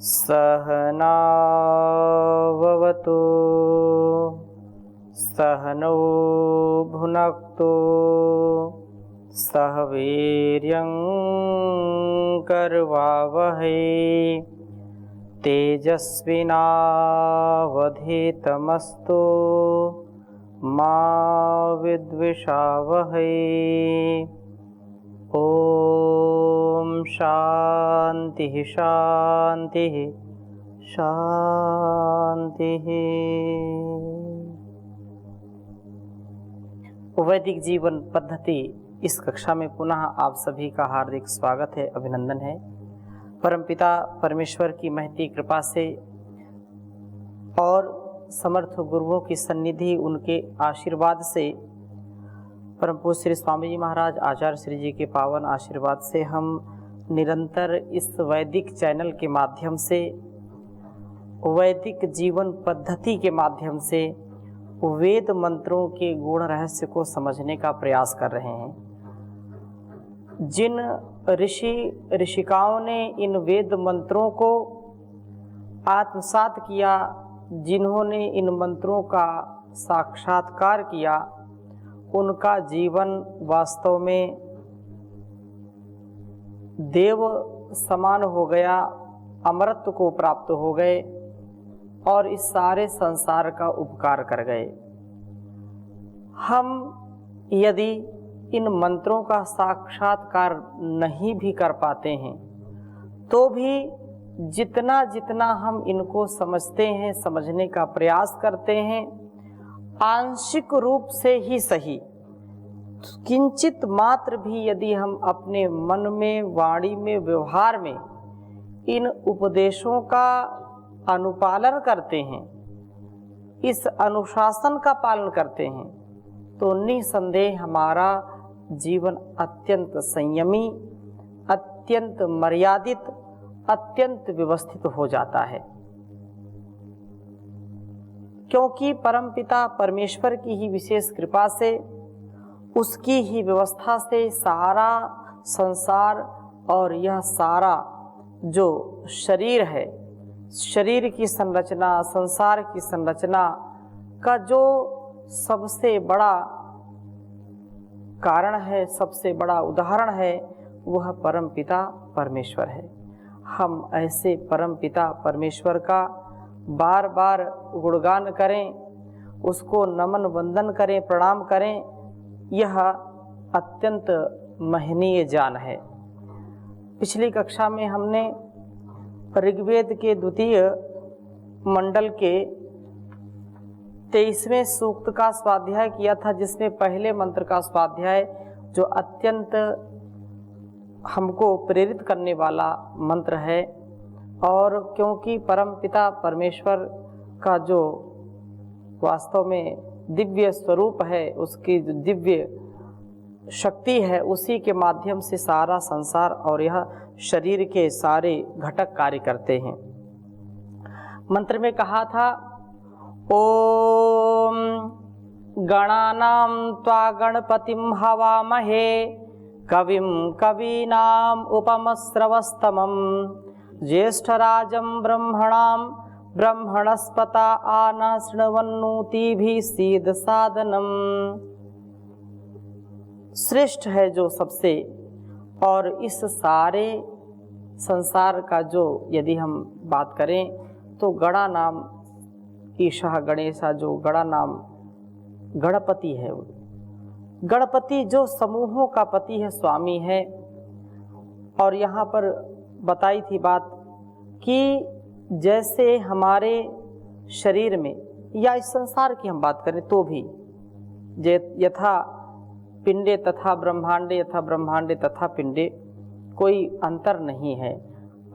सहनाववतु सहनौ भुनक्तु सह वीर्यं करवावहै तेजस्विनावधीतमस्तु मा विद्विषावहै। ओम शांति शांति शांति। वैदिक जीवन पद्धति इस कक्षा में पुनः आप सभी का हार्दिक स्वागत है, अभिनंदन है। परमपिता परमेश्वर की महती कृपा से और समर्थ गुरुओं की सन्निधि, उनके आशीर्वाद से, परम पूज्य श्री स्वामी जी महाराज आचार्य श्री जी के पावन आशीर्वाद से हम निरंतर इस वैदिक चैनल के माध्यम से, वैदिक जीवन पद्धति के माध्यम से वेद मंत्रों के गुण रहस्य को समझने का प्रयास कर रहे हैं। जिन ऋषि ऋषिकाओं ने इन वेद मंत्रों को आत्मसात किया, जिन्होंने इन मंत्रों का साक्षात्कार किया, उनका जीवन वास्तव में देव समान हो गया, अमरत्व को प्राप्त हो गए और इस सारे संसार का उपकार कर गए। हम यदि इन मंत्रों का साक्षात्कार नहीं भी कर पाते हैं तो भी जितना जितना हम इनको समझते हैं, समझने का प्रयास करते हैं, आंशिक रूप से ही सही, किंचित मात्र भी यदि हम अपने मन में, वाणी में, व्यवहार में इन उपदेशों का अनुपालन करते हैं, इस अनुशासन का पालन करते हैं, तो निसंदेह हमारा जीवन अत्यंत संयमी, अत्यंत मर्यादित, अत्यंत व्यवस्थित हो जाता है। क्योंकि परमपिता परमेश्वर की ही विशेष कृपा से, उसकी ही व्यवस्था से सारा संसार और यह सारा जो शरीर है, शरीर की संरचना, संसार की संरचना का जो सबसे बड़ा कारण है, सबसे बड़ा उदाहरण है, वह परमपिता परमेश्वर है। हम ऐसे परमपिता परमेश्वर का बार बार गुणगान करें, उसको नमन वंदन करें, प्रणाम करें, यह अत्यंत महनीय ज्ञान है। पिछली कक्षा में हमने ऋग्वेद के द्वितीय मंडल के 23वें सूक्त का स्वाध्याय किया था, जिसमें पहले मंत्र का स्वाध्याय जो अत्यंत हमको प्रेरित करने वाला मंत्र है। और क्योंकि परमपिता परमेश्वर का जो वास्तव में दिव्य स्वरूप है, उसकी जो दिव्य शक्ति है, उसी के माध्यम से सारा संसार और यह शरीर के सारे घटक कार्य करते हैं। मंत्र में कहा था, ओम गणानां त्वा गणपतिं हवामहे कविं कवीनाम् उपमश्रवस्तमं ज्येष्ठराजं ब्रह्मणां ब्रह्मणस्पता आना शृण्वन्नोतिभिः सीदसादनम्। श्रेष्ठ है जो सबसे, और इस सारे संसार का जो यदि हम बात करें तो गणा नाम ईशा गणेशा, जो गणा नाम गणपति है, गणपति जो समूहों का पति है, स्वामी है। और यहाँ पर बताई थी बात कि जैसे हमारे शरीर में या इस संसार की हम बात करें तो भी यथा पिंडे तथा ब्रह्मांडे, यथा ब्रह्मांडे तथा पिंडे, कोई अंतर नहीं है।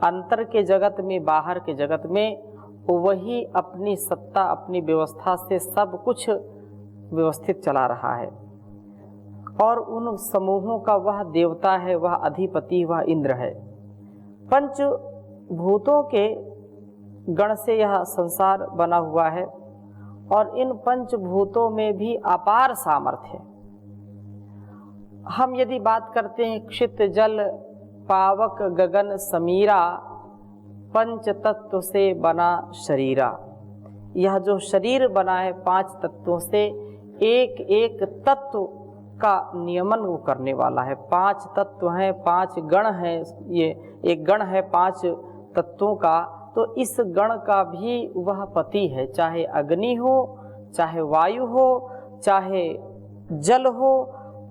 अंतर के जगत में, बाहर के जगत में वही अपनी सत्ता, अपनी व्यवस्था से सब कुछ व्यवस्थित चला रहा है। और उन समूहों का वह देवता है, वह अधिपति, वह इंद्र है। पंच भूतों के गण से यह संसार बना हुआ है और इन पंचभूतों में भी अपार सामर्थ्य है। हम यदि बात करते हैं क्षित, जल, पावक, गगन, समीरा, पंच तत्व से बना शरीरा। यह जो शरीर बना है 5 तत्वों से, एक एक तत्व का नियमन वो करने वाला है। 5 तत्व हैं, 5 गण हैं, ये एक गण है 5 तत्वों का, तो इस गण का भी वह पति है। चाहे अग्नि हो, चाहे वायु हो, चाहे जल हो,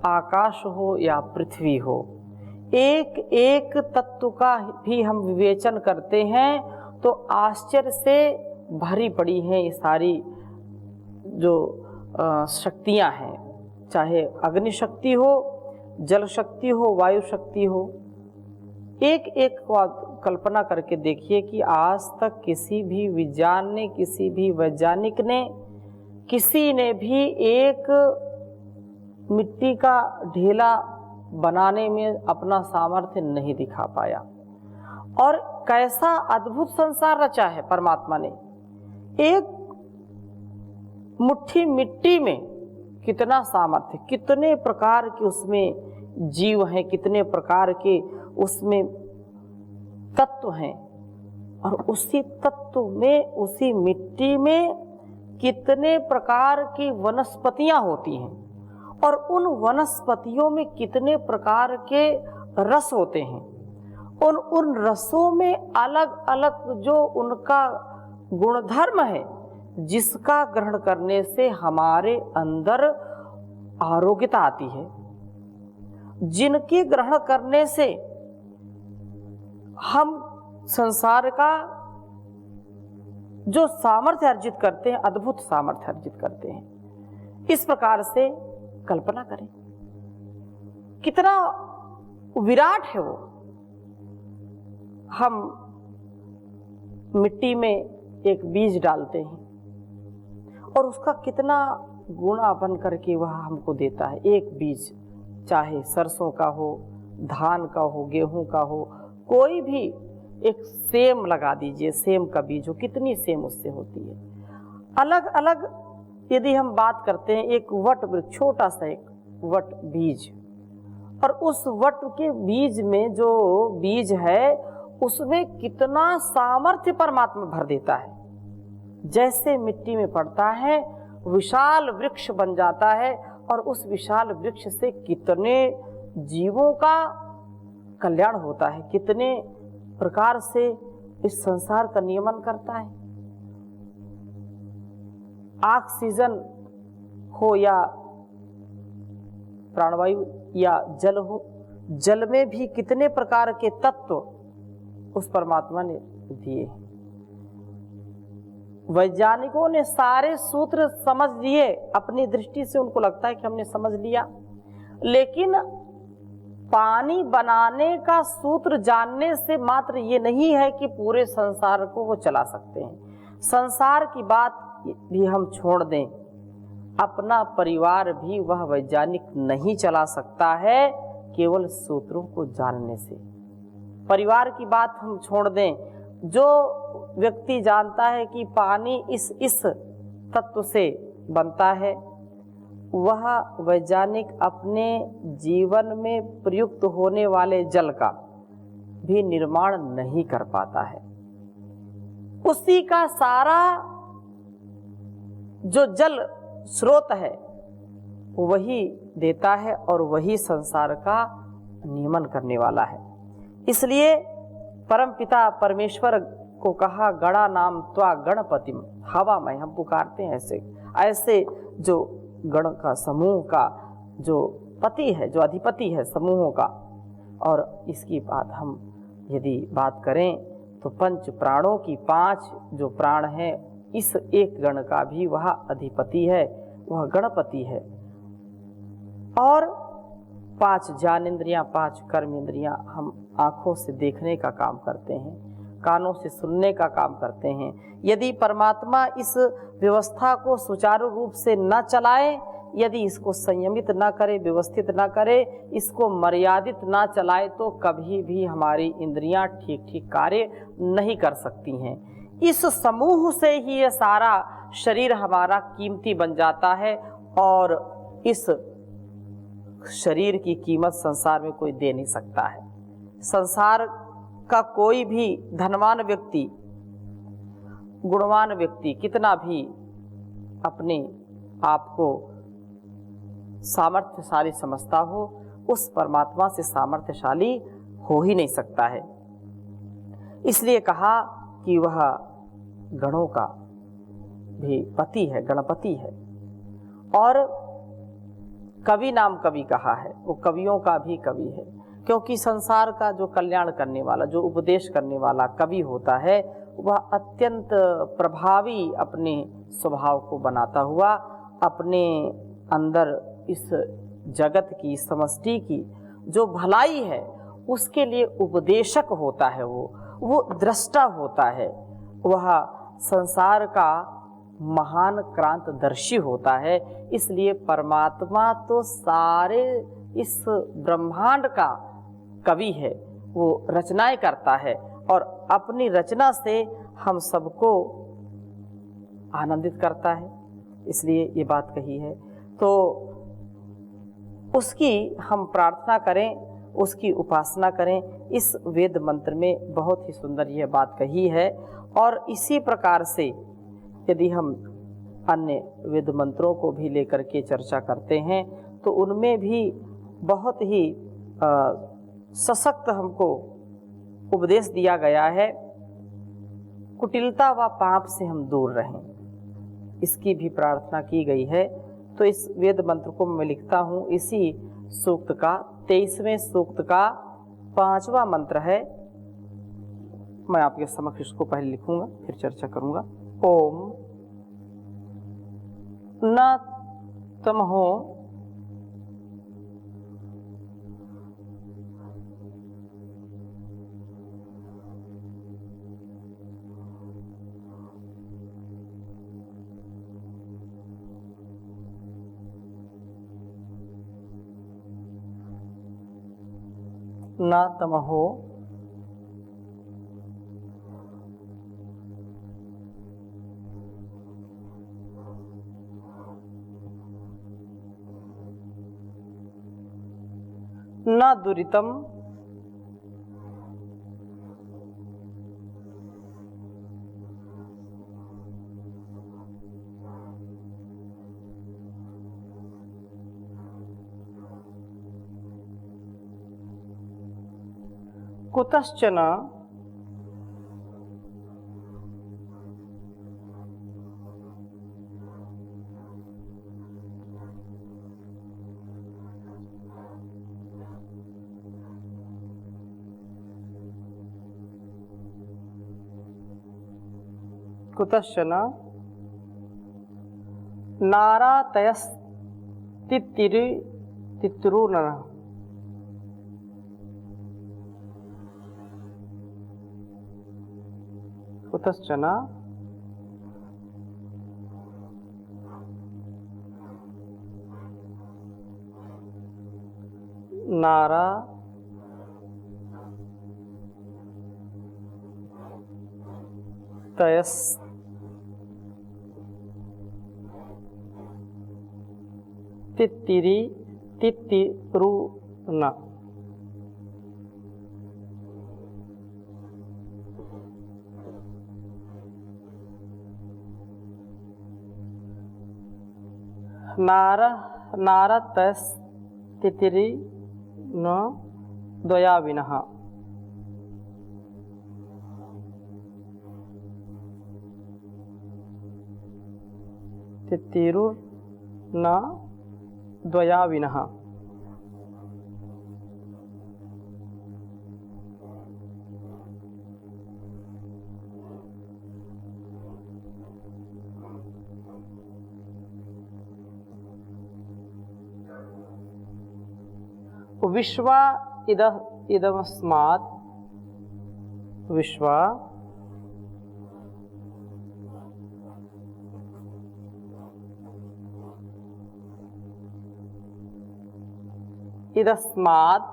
आकाश हो या पृथ्वी हो, एक एक तत्व का भी हम विवेचन करते हैं तो आश्चर्य से भरी पड़ी हैं ये सारी जो शक्तियां हैं। चाहे अग्नि शक्ति हो, जल शक्ति हो, वायु शक्ति हो, एक एक को कल्पना करके देखिए कि आज तक किसी भी विज्ञान ने, किसी भी वैज्ञानिक ने, किसी ने भी एक मिट्टी का ढेला बनाने में अपना सामर्थ्य नहीं दिखा पाया। और कैसा अद्भुत संसार रचा है परमात्मा ने। एक मुट्ठी मिट्टी में कितना सामर्थ्य, कितने प्रकार के उसमें जीव हैं, कितने प्रकार के उसमें तत्व हैं, और उसी तत्व में, उसी मिट्टी में कितने प्रकार की वनस्पतियां होती हैं, और उन वनस्पतियों में कितने प्रकार के रस होते हैं। उन रसों में अलग अलग जो उनका गुणधर्म है, जिसका ग्रहण करने से हमारे अंदर आरोग्यता आती है, जिनके ग्रहण करने से हम संसार का जो सामर्थ्य अर्जित करते हैं, अद्भुत सामर्थ्य अर्जित करते हैं। इस प्रकार से कल्पना करें कितना विराट है वो। हम मिट्टी में एक बीज डालते हैं और उसका कितना गुणा बन करके वह हमको देता है। एक बीज, चाहे सरसों का हो, धान का हो, गेहूं का हो, कोई भी, एक सेम लगा दीजिए, सेम का बीज हो, कितनी सेम उससे होती है। अलग अलग यदि हम बात करते हैं, एक वट वृक्ष, छोटा सा एक वट बीज, और उस वट के बीज में जो बीज है उसमें कितना सामर्थ्य परमात्मा भर देता है। जैसे मिट्टी में पड़ता है विशाल वृक्ष बन जाता है, और उस विशाल वृक्ष से कितने जीवों का कल्याण होता है, कितने प्रकार से इस संसार का नियमन करता है। ऑक्सीजन हो या प्राणवायु या जल हो, जल में भी कितने प्रकार के तत्व उस परमात्मा ने दिए। वैज्ञानिकों ने सारे सूत्र समझ लिए, अपनी दृष्टि से उनको लगता है कि हमने समझ लिया, लेकिन पानी बनाने का सूत्र जानने से मात्र ये नहीं है कि पूरे संसार को वो चला सकते हैं। संसार की बात भी हम छोड़ दें, अपना परिवार भी वह वैज्ञानिक नहीं चला सकता है केवल सूत्रों को जानने से। परिवार की बात हम छोड़ दें, जो व्यक्ति जानता है कि पानी इस तत्व से बनता है, वह वैज्ञानिक अपने जीवन में प्रयुक्त होने वाले जल का भी निर्माण नहीं कर पाता है। उसी का सारा जो जल स्रोत है वही देता है और वही संसार का नियमन करने वाला है। इसलिए परमपिता परमेश्वर को कहा गणा नाम त्वा गणपतिम, हवा में हम पुकारते हैं ऐसे जो गण का समूह का जो पति है, जो अधिपति है समूहों का। और इसकी बात हम यदि बात करें तो पंच प्राणों की 5 जो प्राण हैं, इस एक गण का भी वह अधिपति है, वह गणपति है। और 5 ज्ञानेंद्रियां, 5 कर्म इंद्रियां हम आँखों से देखने का काम करते हैं, कानों से सुनने का काम करते हैं। यदि परमात्मा इस व्यवस्था को सुचारू रूप से न चलाए, यदि इसको संयमित न करे, व्यवस्थित न करे, इसको मर्यादित न चलाए, तो कभी भी हमारी इंद्रियां ठीक ठीक कार्य नहीं कर सकती हैं। इस समूह से ही ये सारा शरीर हमारा कीमती बन जाता है, और इस शरीर की कीमत संसार में कोई दे नहीं सकता है। संसार का कोई भी धनवान व्यक्ति, गुणवान व्यक्ति कितना भी अपने आप को सामर्थ्यशाली समझता हो, उस परमात्मा से सामर्थ्यशाली हो ही नहीं सकता है। इसलिए कहा कि वह गणों का भी पति है, गणपति है। और कवि नाम कवि कहा है, वो कवियों का भी कवि है, क्योंकि संसार का जो कल्याण करने वाला, जो उपदेश करने वाला कवि होता है, वह अत्यंत प्रभावी अपने स्वभाव को बनाता हुआ अपने अंदर इस जगत की, समष्टि की जो भलाई है उसके लिए उपदेशक होता है। वो दृष्टा होता है, वह संसार का महान क्रांतदर्शी होता है। इसलिए परमात्मा तो सारे इस ब्रह्मांड का कवि है, वो रचनाएं करता है और अपनी रचना से हम सबको आनंदित करता है। इसलिए ये बात कही है, तो उसकी हम प्रार्थना करें, उसकी उपासना करें। इस वेद मंत्र में बहुत ही सुंदर यह बात कही है। और इसी प्रकार से यदि हम अन्य वेद मंत्रों को भी लेकर के चर्चा करते हैं तो उनमें भी बहुत ही सशक्त हमको उपदेश दिया गया है, कुटिलता व पाप से हम दूर रहें, इसकी भी प्रार्थना की गई है। तो इस वेद मंत्र को मैं लिखता हूँ, इसी सूक्त का 23वें सूक्त का 5वां मंत्र है। मैं आपके समक्ष इसको पहले लिखूंगा, फिर चर्चा करूंगा। ओम न तमहो न तमहो न दुरितम कुतश्चन कुतश्चन नारातयस्तितिरुनः कुतश्चन नारा तयस तितिरुन नारतस तितिरि न द्वयाविनः तितिरुर् न द्वयाविनः विश्वा इदमस्मात् विश्वा इदस्मात्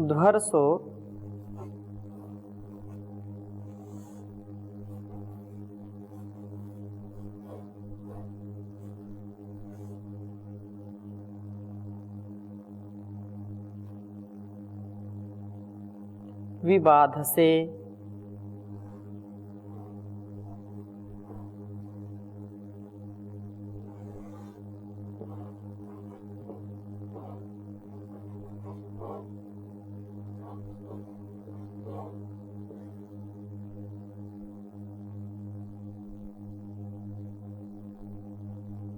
ध्वर्सो विबाधसे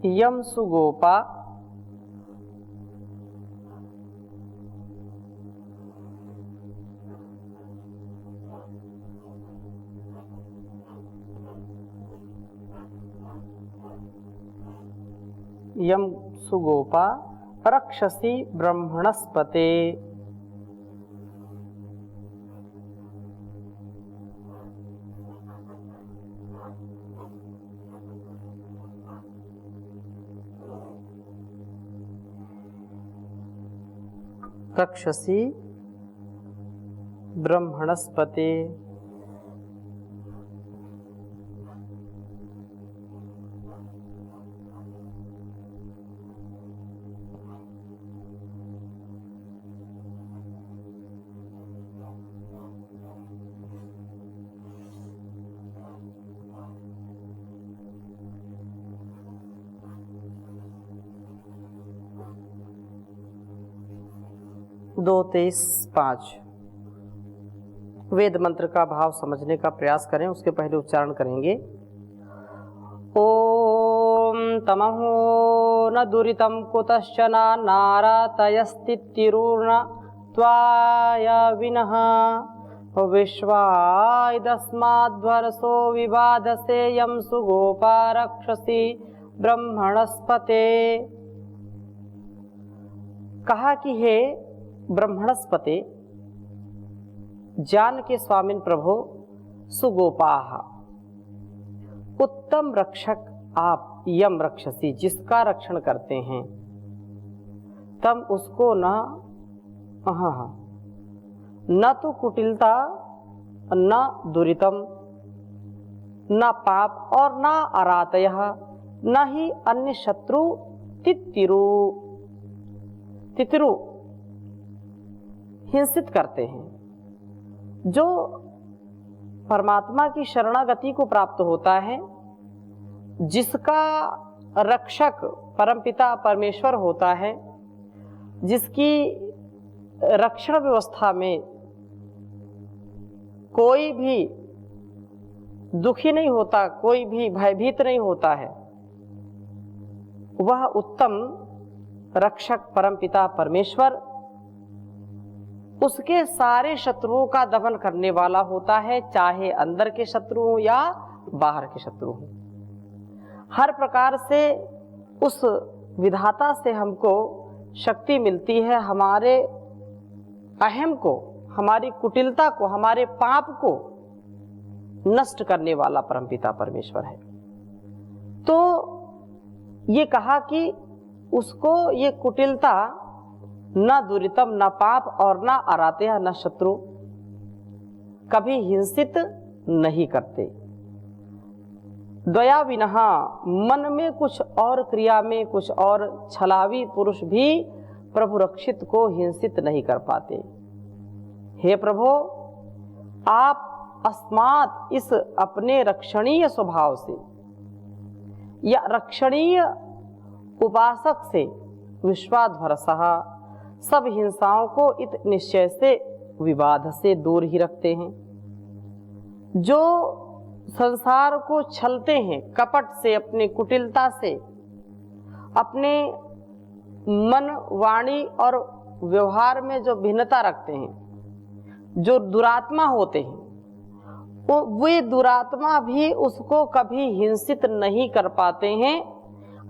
यम सुगोपा यम सुगोपा रक्षसी ब्रह्मणस्पते। रक्षसी ब्रह्मणस्पते। दो 23:5 वेद मंत्र का भाव समझने का प्रयास करें। उसके पहले उच्चारण करेंगे ओम तमहो न दुरितं कुतश्चन नारातयस्तितिरूर्ण त्वाय विनः विश्वायदस्माद्वर्षो विबाधसे यं सुगोपा रक्षसी ब्रह्मणस्पते। कहा कि हे ब्रह्मणस्पते, जान के स्वामिन प्रभो, सुगोपाह, उत्तम रक्षक आप, यम रक्षसी, जिसका रक्षण करते हैं, तम उसको न तो कुटिलता, न दुरितम, न पाप और न अरातयः, न ही अन्य शत्रु तितिरु हिंसित करते हैं। जो परमात्मा की शरणागति को प्राप्त होता है, जिसका रक्षक परमपिता परमेश्वर होता है, जिसकी रक्षण व्यवस्था में कोई भी दुखी नहीं होता, कोई भी भयभीत नहीं होता है, वह उत्तम रक्षक परमपिता परमेश्वर उसके सारे शत्रुओं का दमन करने वाला होता है, चाहे अंदर के शत्रु हो या बाहर के शत्रु हो। हर प्रकार से उस विधाता से हमको शक्ति मिलती है, हमारे अहम को, हमारी कुटिलता को, हमारे पाप को नष्ट करने वाला परमपिता परमेश्वर है। तो ये कहा कि उसको ये कुटिलता, न दुरितम, न पाप और न अरातेह, न शत्रु, कभी हिंसित नहीं करते। दया विनहा, मन में कुछ और, क्रिया में कुछ और, छलावी पुरुष भी प्रभु रक्षित को हिंसित नहीं कर पाते। हे प्रभु, आप अस्मात्, इस अपने रक्षणीय स्वभाव से या रक्षणीय उपासक से, विश्वाध्वरसः, सब हिंसाओं को इत निश्चय से, विवाद से दूर ही रखते हैं। जो संसार को छलते हैं, कपट से, अपनी कुटिलता से, अपने मन, वाणी और व्यवहार में जो भिन्नता रखते हैं, जो दुरात्मा होते हैं, वे दुरात्मा भी उसको कभी हिंसित नहीं कर पाते हैं।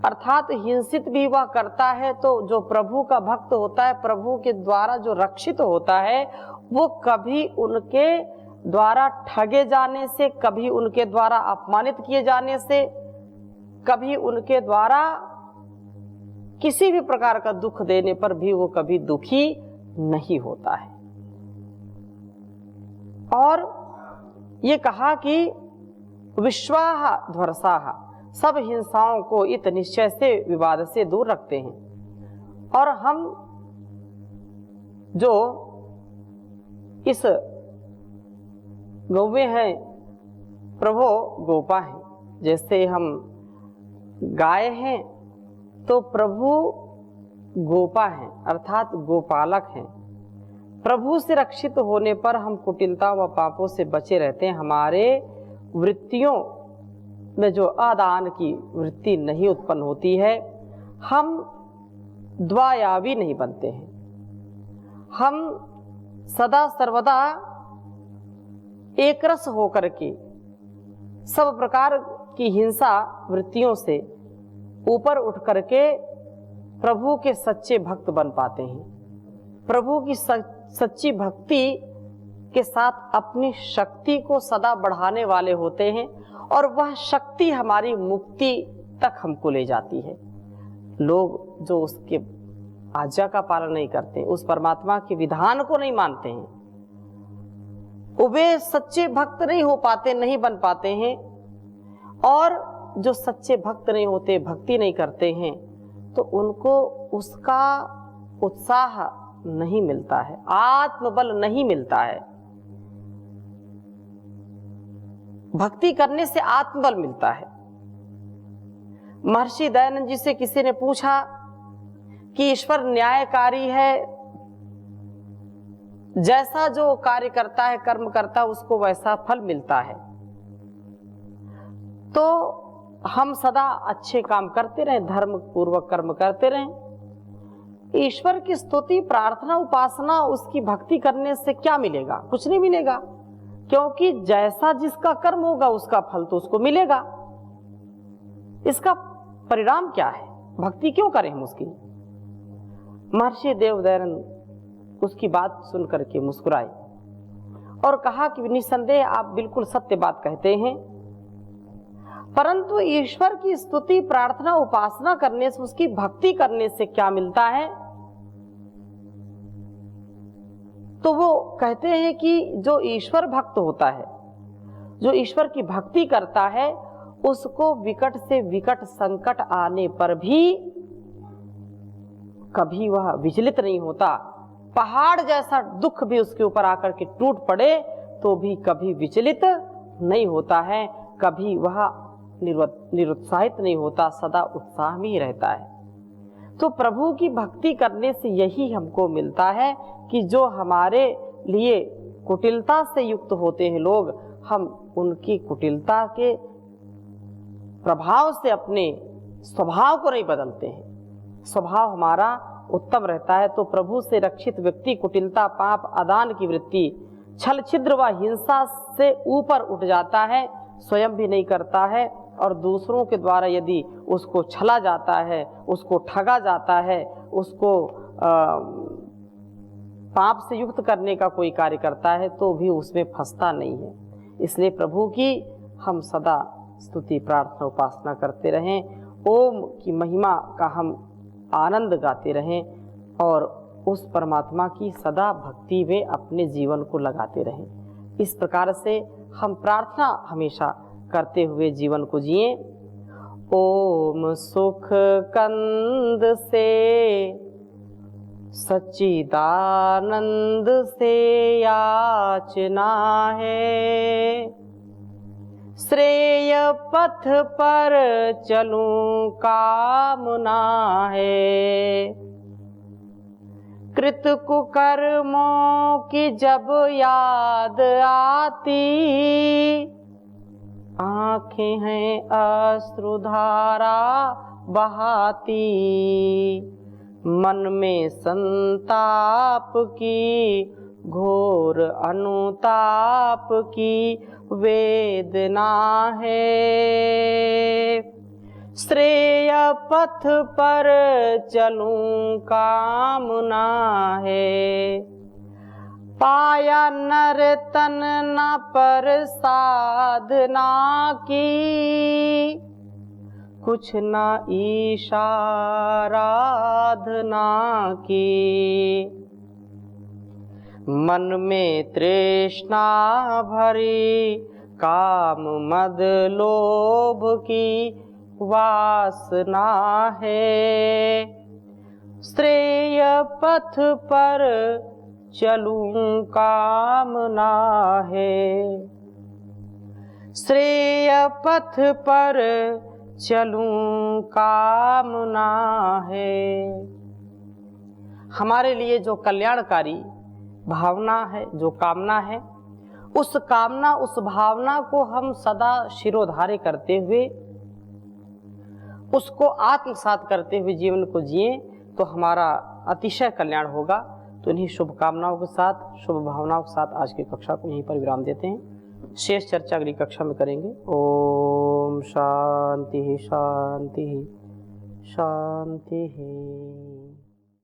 अर्थात हिंसित भी वह करता है तो जो प्रभु का भक्त होता है, प्रभु के द्वारा जो रक्षित होता है, वो कभी उनके द्वारा ठगे जाने से, कभी उनके द्वारा अपमानित किए जाने से, कभी उनके द्वारा किसी भी प्रकार का दुख देने पर भी वो कभी दुखी नहीं होता है। और ये कहा कि विश्वाह ध्वरसाह, सब हिंसाओं को इत निश्चय से विवाद से दूर रखते हैं। और हम जो इस गौवे हैं प्रभो गोपा हैं, जैसे हम गाय हैं तो प्रभु गोपा हैं अर्थात गोपालक हैं। प्रभु से रक्षित होने पर हम कुटिलता व पापों से बचे रहते हैं। हमारे वृत्तियों में जो आदान की वृत्ति नहीं उत्पन्न होती है, हम द्वयावी नहीं बनते हैं। हम सदा सर्वदा एक रस होकर के सब प्रकार की हिंसा वृत्तियों से ऊपर उठ करके प्रभु के सच्चे भक्त बन पाते हैं। प्रभु की सच्ची भक्ति के साथ अपनी शक्ति को सदा बढ़ाने वाले होते हैं और वह शक्ति हमारी मुक्ति तक हमको ले जाती है। लोग जो उसके आज्ञा का पालन नहीं करते, उस परमात्मा के विधान को नहीं मानते हैं, वे सच्चे भक्त नहीं हो पाते, नहीं बन पाते हैं। और जो सच्चे भक्त नहीं होते, भक्ति नहीं करते हैं, तो उनको उसका उत्साह नहीं मिलता है, आत्मबल नहीं मिलता है। भक्ति करने से आत्मबल मिलता है। महर्षि दयानंद जी से किसी ने पूछा कि ईश्वर न्यायकारी है, जैसा जो कार्य करता है, कर्म करता है, उसको वैसा फल मिलता है, तो हम सदा अच्छे काम करते रहें, धर्म पूर्वक कर्म करते रहें। ईश्वर की स्तुति, प्रार्थना, उपासना, उसकी भक्ति करने से क्या मिलेगा? कुछ नहीं मिलेगा, क्योंकि जैसा जिसका कर्म होगा उसका फल तो उसको मिलेगा। इसका परिणाम क्या है? भक्ति क्यों करें हम उसकी? महर्षि देवदयानंद उसकी बात सुन करके मुस्कुराए और कहा कि निसंदेह आप बिल्कुल सत्य बात कहते हैं, परंतु ईश्वर की स्तुति, प्रार्थना, उपासना करने से, उसकी भक्ति करने से क्या मिलता है? तो वो कहते हैं कि जो ईश्वर भक्त होता है, जो ईश्वर की भक्ति करता है, उसको विकट से विकट संकट आने पर भी कभी वह विचलित नहीं होता। पहाड़ जैसा दुख भी उसके ऊपर आकर के टूट पड़े तो भी कभी विचलित नहीं होता है, कभी वह निरुत्साहित नहीं होता, सदा उत्साह में ही रहता है। तो प्रभु की भक्ति करने से यही हमको मिलता है कि जो हमारे लिए कुटिलता से युक्त होते हैं लोग, हम उनकी कुटिलता के प्रभाव से अपने स्वभाव को नहीं बदलते हैं, स्वभाव हमारा उत्तम रहता है। तो प्रभु से रक्षित व्यक्ति कुटिलता, पाप, अदान की वृत्ति, छल, छिद्र व हिंसा से ऊपर उठ जाता है, स्वयं भी नहीं करता है और दूसरों के द्वारा यदि उसको छला जाता है, उसको ठगा जाता है, उसको पाप से युक्त करने का कोई कार्य करता है तो भी उसमें फंसता नहीं है। इसलिए प्रभु की हम सदा स्तुति, प्रार्थना, उपासना करते रहें, ओम की महिमा का हम आनंद गाते रहें और उस परमात्मा की सदा भक्ति में अपने जीवन को लगाते रहें। इस प्रकार से हम प्रार्थना हमेशा करते हुए जीवन को जिएं। ओम सुख कंद से सच्चिदानंद से याचना है, श्रेय पथ पर चलूं कामना है, कृत कुकर्मों की जब याद आती, आंखें हैं अश्रुधारा बहाती, मन में संताप की घोर अनुताप की वेदना है, श्रेय पथ पर चलूं कामना है, पाया नर तन न पर साधना की, कुछ न ईशाराधना की, मन में तृष्णा भरी, काम मद लोभ की वासना है। श्रेय पथ पर चलूं कामना है, श्रेय पथ पर चलूं कामना है। हमारे लिए जो कल्याणकारी भावना है, जो कामना है, उस कामना, उस भावना को हम सदा शिरोधार्य करते हुए, उसको आत्मसात करते हुए जीवन को जिए तो हमारा अतिशय कल्याण होगा। तो इन्हीं शुभकामनाओं के साथ, शुभ भावनाओं के साथ आज की कक्षा को यहीं पर विराम देते हैं। शेष चर्चा अगली कक्षा में करेंगे। ओम शांति शांति शांति।